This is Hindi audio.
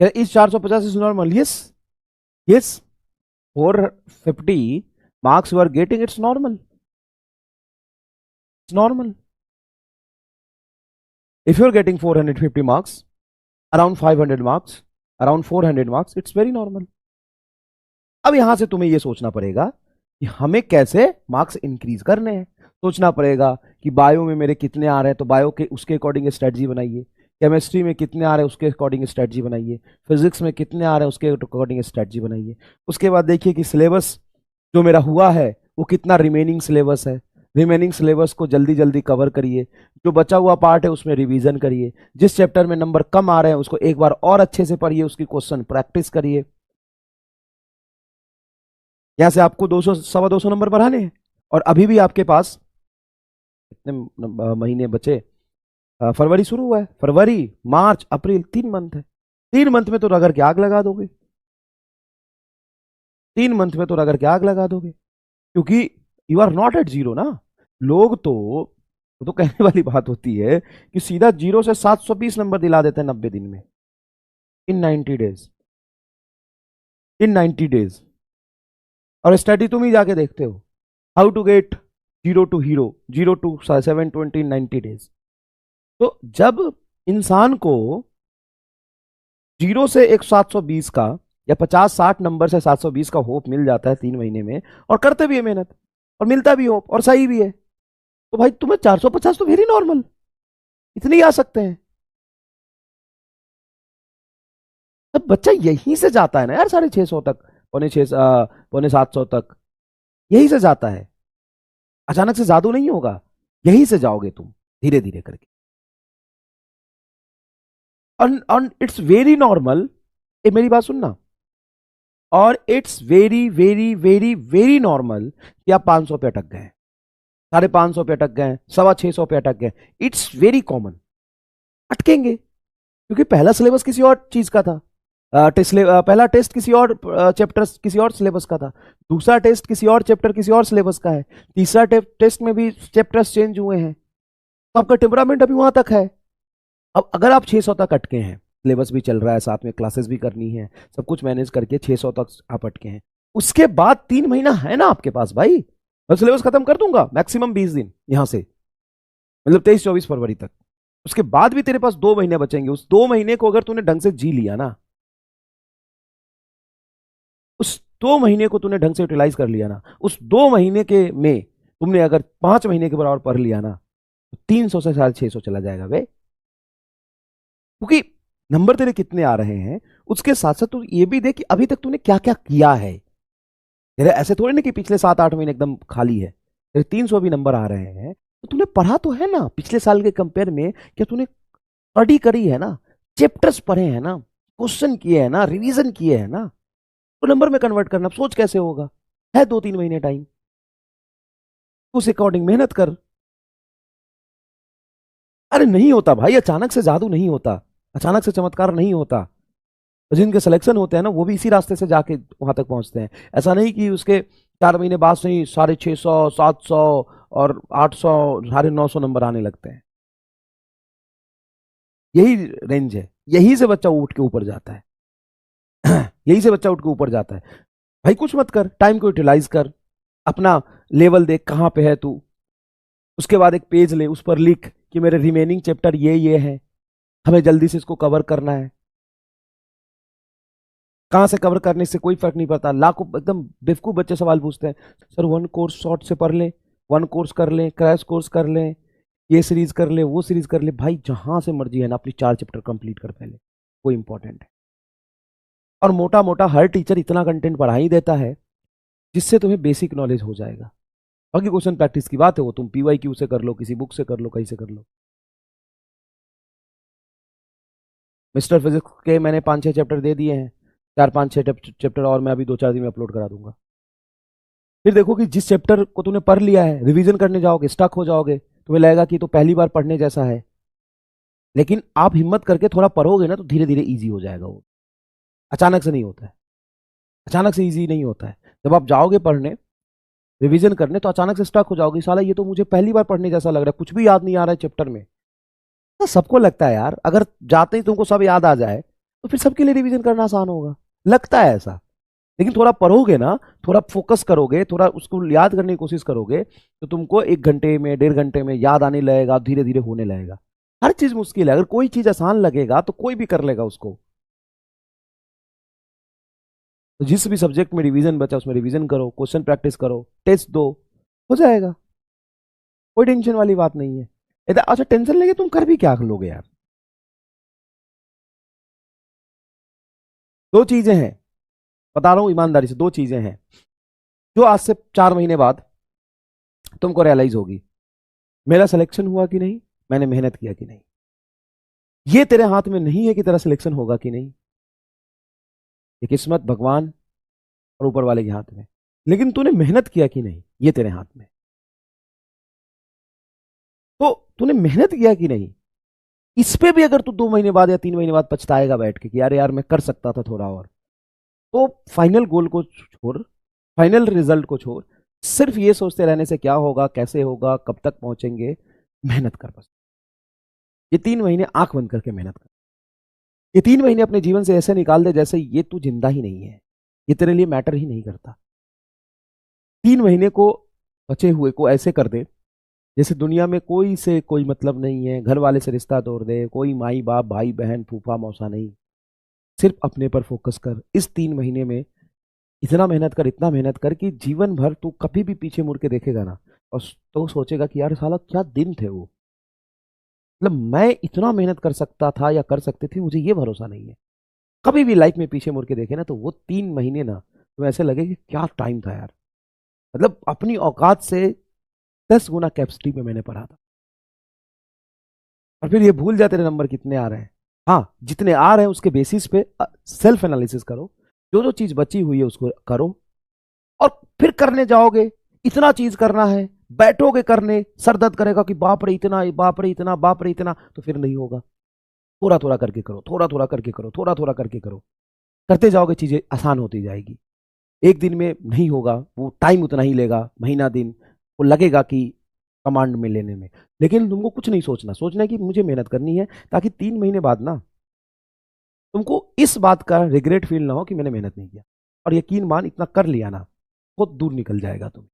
इस 450 is normal? Yes, yes, 450 marks you are getting, it's normal, it's normal. If you're getting 450 marks, around 500 marks, around 400 marks, it's very normal. अब यहां से तुम्हें यह सोचना पड़ेगा कि हमें कैसे मार्क्स इंक्रीज करने हैं। सोचना पड़ेगा कि बायो में मेरे कितने आ रहे हैं, तो बायो के उसके अकॉर्डिंग स्ट्रेटजी बनाइए। केमिस्ट्री में कितने आ रहे हैं, उसके अकॉर्डिंग स्ट्रेटजी बनाइए। फिजिक्स में कितने आ रहे हैं, उसके अकॉर्डिंग स्ट्रेटजी बनाइए। उसके बाद देखिए कि सिलेबस जो मेरा हुआ है वो कितना रिमेनिंग सिलेबस है। रिमेनिंग सिलेबस को जल्दी जल्दी कवर करिए। जो बचा हुआ पार्ट है उसमें रिवीजन करिए। जिस चैप्टर में नंबर कम आ रहे हैं उसको एक बार और अच्छे से पढ़िए, उसकी क्वेश्चन प्रैक्टिस करिए। यहां से आपको 200 250 नंबर बढ़ाने हैं। और अभी भी आपके पास कितने महीने बचे? फरवरी शुरू हुआ है, फरवरी, मार्च, अप्रैल, 3 मंथ है। 3 मंथ में तो रगड़ के आग लगा दोगे। 3 मंथ में तो रगड़ के आग लगा दोगे, क्योंकि you are not at zero ना। लोग तो कहने वाली बात होती है कि सीधा 0 से 720 नंबर दिला देते हैं 90 दिन में, इन 90 डेज, इन 90 डेज। और स्टडी तुम ही जाके देखते हो, how to get 0 to hero, 0 to 720 in 90 days. तो जब इंसान को 0 से एक 720 का या 50-60 नंबर से 720 का होप मिल जाता है 3 महीने में, और करते भी है मेहनत और मिलता भी होप और सही भी है, तो भाई तुम्हें 450 तो वेरी नॉर्मल, इतने ही आ सकते हैं। तब बच्चा यहीं से जाता है ना यार, 650 तक, पौने 700 तक, यहीं से जाता है। अचानक से जादू नहीं होगा, यहीं से जाओगे तुम धीरे धीरे करके। और इट्स वेरी नॉर्मल, मेरी बात सुनना, और it's very very very very normal कि आप 500 पे अटक गए, 550 पे अटक गए, 625 पे अटक गए। इट्स वेरी कॉमन, अटकेंगे, क्योंकि पहला सिलेबस किसी और चीज का था। पहला टेस्ट किसी और चैप्टर किसी और सिलेबस का था, दूसरा टेस्ट किसी और चैप्टर किसी और सिलेबस का है, तीसरा टेस्ट में भी चैप्टर्स चेंज हुए हैं, तो आपका टेम्परामेंट अभी वहां तक है। अब अगर आप 600 तक अटके हैं, सिलेबस भी चल रहा है, साथ में क्लासेस भी करनी है, सब कुछ मैनेज करके 600 तक आप अटके हैं, उसके बाद 3 महीना है ना आपके पास भाई। मैं सिलेबस खत्म कर दूंगा मैक्सिमम 20 दिन यहां से, मतलब 23-24 फरवरी तक। उसके बाद भी तेरे पास 2 महीने बचेंगे। उस 2 महीने को अगर तूने ढंग से जी लिया ना, उस 2 महीने को तूने ढंग से यूटिलाइज कर लिया ना, उस 2 महीने के में तुमने अगर 5 महीने के बराबर पढ़ लिया ना, तो 300 से 650 चला जाएगा वे। क्योंकि नंबर तेरे कितने आ रहे हैं, उसके साथ साथ तू ये भी देख कि अभी तक तूने क्या क्या किया है। तेरे ऐसे थोड़े ना कि पिछले 7-8 महीने एकदम खाली है, तेरे 300 भी नंबर आ रहे हैं, तो तूने पढ़ा तो है ना पिछले साल के कंपेयर में। क्या तूने स्टडी करी है ना, चैप्टर्स पढ़े हैं ना, क्वेश्चन किए हैं ना, रिवीजन किए हैं ना, तो नंबर में कन्वर्ट करना सोच कैसे होगा। है 2-3 महीने टाइम, उस अकॉर्डिंग मेहनत कर। अरे नहीं होता भाई, अचानक से जादू नहीं होता, अचानक से चमत्कार नहीं होता। जिनके सिलेक्शन होते हैं ना, वो भी इसी रास्ते से जाके वहां तक पहुंचते हैं। ऐसा नहीं कि उसके 4 महीने बाद से ही 650, 700 और 800, 950 नंबर आने लगते हैं। यही रेंज है, यही से बच्चा उठ के ऊपर जाता है। यही से बच्चा उठ के ऊपर जाता है। भाई कुछ मत कर, टाइम को यूटिलाइज कर, अपना लेवल देख कहां पे है तू। उसके बाद एक पेज ले, उस पर लिख कि मेरे रिमेनिंग चैप्टर ये है, हमें जल्दी से इसको कवर करना है। कहां से कवर करने से कोई फर्क नहीं पड़ता। लाखों एकदम बेवकूफ बच्चे सवाल पूछते हैं, सर 1 कोर्स शॉर्ट से पढ़ लें, 1 कोर्स कर लें, क्रैश कोर्स कर लें, ये सीरीज कर ले, वो सीरीज कर ले। भाई जहां से मर्जी है ना, अपनी 4 चैप्टर कंप्लीट कर पहले, वो इंपॉर्टेंट है। और मोटा मोटा हर टीचर इतना कंटेंट पढ़ा ही देता है जिससे तुम्हें बेसिक नॉलेज हो जाएगा। बाकी क्वेश्चन प्रैक्टिस की बात है, वो तुम PYQ से कर लो, किसी बुक से कर लो, कहीं से कर लो। मिस्टर फिजिक्स के मैंने 5-6 चैप्टर दे दिए हैं, 4-5-6 चैप्टर और मैं अभी 2-4 दिन में अपलोड करा दूंगा। फिर देखो कि जिस चैप्टर को तूने पढ़ लिया है, रिवीजन करने जाओगे स्टक हो जाओगे, तुम्हें लगेगा कि तो पहली बार पढ़ने जैसा है। लेकिन आप हिम्मत करके थोड़ा पढ़ोगे ना, तो धीरे धीरे ईजी हो जाएगा वो। अचानक से नहीं होता है, अचानक से ईजी नहीं होता है। जब आप जाओगे पढ़ने, रिवीजन करने, तो अचानक से स्टक हो जाओगे, साला ये तो मुझे पहली बार पढ़ने जैसा लग रहा है, कुछ भी याद नहीं आ रहा है चैप्टर में। तो सबको लगता है यार, अगर जाते ही तुमको सब याद आ जाए, तो फिर सबके लिए रिवीजन करना आसान होगा, लगता है ऐसा। लेकिन थोड़ा पढ़ोगे ना, थोड़ा फोकस करोगे, थोड़ा उसको याद करने की कोशिश करोगे, तो तुमको 1 घंटे में, 1.5 घंटे में याद आने लगेगा, धीरे धीरे होने लगेगा। हर चीज मुश्किल है, अगर कोई चीज आसान लगेगा तो कोई भी कर लेगा उसको। तो जिस भी सब्जेक्ट में रिवीजन बचा उसमें रिवीजन करो, क्वेश्चन प्रैक्टिस करो, टेस्ट दो, हो जाएगा। कोई टेंशन वाली बात नहीं है। अच्छा टेंशन लेके तुम कर भी क्या लोगे यार। दो चीजें हैं, बता रहा हूं ईमानदारी से, दो चीजें हैं जो आज से 4 महीने बाद तुमको रियलाइज होगी। मेरा सिलेक्शन हुआ कि नहीं, मैंने मेहनत किया कि नहीं। ये तेरे हाथ में नहीं है कि तेरा सिलेक्शन होगा कि नहीं, ये किस्मत भगवान और ऊपर वाले के हाथ में। लेकिन तूने मेहनत किया कि नहीं, ये तेरे हाथ में। तो तूने मेहनत किया कि नहीं, इस पे भी अगर तू 2 महीने बाद या 3 महीने बाद पछताएगा बैठ के कि यार यार मैं कर सकता था थोड़ा और, तो फाइनल गोल को छोड़, फाइनल रिजल्ट को छोड़, सिर्फ ये सोचते रहने से क्या होगा, कैसे होगा, कब तक पहुंचेंगे। मेहनत कर बस। ये 3 महीने आंख बंद करके मेहनत कर। ये 3 महीने अपने जीवन से ऐसे निकाल दे जैसे ये तू जिंदा ही नहीं है, ये तेरे लिए मैटर ही नहीं करता। 3 महीने को, बचे हुए को ऐसे कर दे जैसे दुनिया में कोई से कोई मतलब नहीं है, घर वाले से रिश्ता तोड़ दे, कोई माई बाप भाई बहन फूफा मौसा नहीं। सिर्फ अपने पर फोकस कर। इस 3 महीने में इतना मेहनत कर, इतना मेहनत कर कि जीवन भर तू कभी भी पीछे मुड़ के देखेगा ना, और तो सोचेगा कि यार साला क्या दिन थे वो। मतलब मैं इतना मेहनत कर सकता था या कर सकती थी, मुझे ये भरोसा नहीं है। कभी भी लाइफ में पीछे मुड़ के देखे ना, तो वो 3 महीने ना तो ऐसे लगे कि क्या टाइम था यार। मतलब अपनी औकात से 10 गुना कैपेसिटी में मैंने पढ़ा था। और फिर ये भूल जा तेरे नंबर कितने आ रहे हैं। हाँ, जितने आ रहे हैं उसके बेसिस पे सेल्फ एनालिसिस करो, जो जो चीज बची हुई है उसको करो। और फिर करने जाओगे, इतना चीज करना है, बैठोगे करने, सर दर्द करेगा कि बाप रे इतना, बाप रे इतना, बाप रे इतना, तो फिर नहीं होगा। थोड़ा थोड़ा करके करो, थोड़ा थोड़ा करके करो, थोड़ा थोड़ा करके करो। करते जाओगे चीजें आसान होती जाएगी। एक दिन में नहीं होगा, वो टाइम उतना ही लेगा, महीना दिन वो लगेगा कि कमांड में लेने में। लेकिन तुमको कुछ नहीं सोचना, सोचना है कि मुझे मेहनत करनी है, ताकि 3 महीने बाद ना तुमको इस बात का रिग्रेट फील ना हो कि मैंने मेहनत नहीं किया। और यकीन मान, इतना कर लिया ना, बहुत दूर निकल जाएगा तुम।